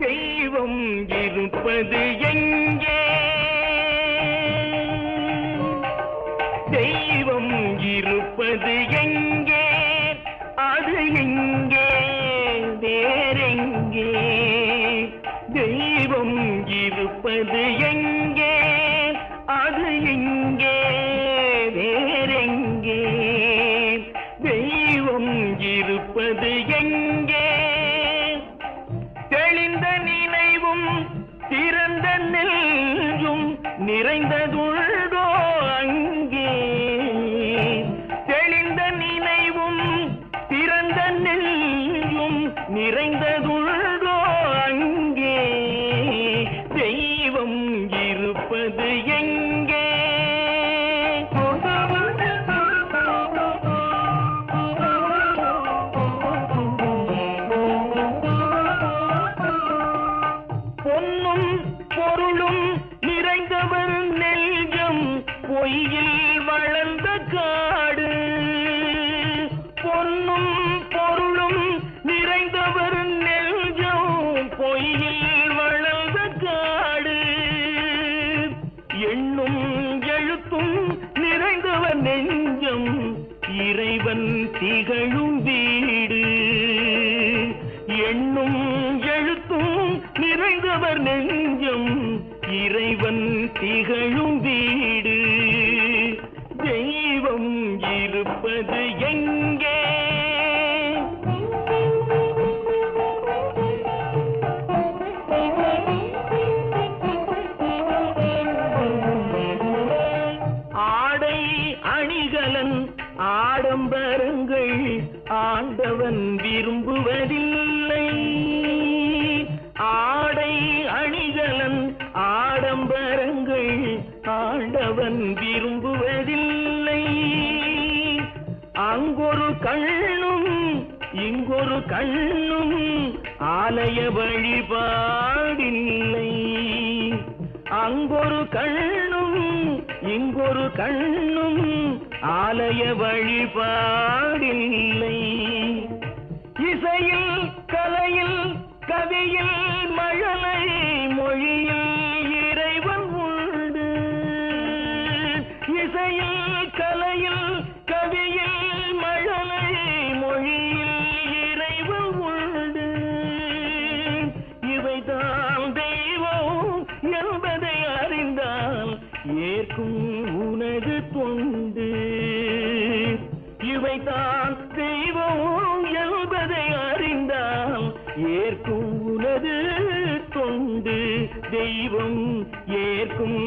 தெய்வம் இருப்பது எங்கே? தெய்வம் இருப்பது எங்கே? அது எங்கே வேறெங்கே? தெய்வம் இருப்பது எங்கே? அது எங்கே வேறெங்கே? தெய்வம் இருப்பது எங்கே? தெளிந்த நினைவும் திறந்த நெஞ்சும் நிறைந்ததுள்ளோ அங்கே? தெளிந்த நினைவும் திறந்த நெஞ்சும் நிறைந்ததுள்ளோ அங்கே? தெய்வம் இருப்பது எங்கே? பொன்னும் பொருளும் நிறைந்தவர் நெஞ்சம் பொய்யில் வளர்ந்த காடு. பொன்னும் பொருளும் நிறைந்தவர் நெஞ்சம் பொய்யில் வளர்ந்த காடு. எண்ணும் எழுத்தும் நிறைந்தவர் நெஞ்சம் இறைவன் திகழும் வீடு. எண்ணும் எழுத்தும் நிறைந்தவர் நெஞ்சம் இறைவன் திகழும் வீடு. தெய்வம் இருப்பது எங்கே? ஆடை அணிகலன் ஆடம்பரங்கள் ஆண்டவன் விரும்புவதில்லை. ஆடை அணிகலன் ஆடம்பரங்கள் ஆண்டவன் விரும்புவதில்லை. அங்கொரு கண்ணும் இங்கொரு கண்ணும் ஆலய வழிபாடில்லை. அங்கொரு கண்ணும் இங்கொரு கண்ணும் ஆலய வழிபாடில்லை. இசையில் கலையில் கவியில் மழலை மொழியில் இறைவன் உண்டு. இசையில் கலையில் கவியில் மழலை மொழியில் இறைவன் உண்டு. இவைதான் தெய்வம் என்பதை அறிந்தால் ஏற்கும் உனது தொண்டு. இவைதான் தெய்வம் என்பதை அறிந்தால் ஏற்கும் உனது தொண்டு. தெய்வம் ஏற்கும்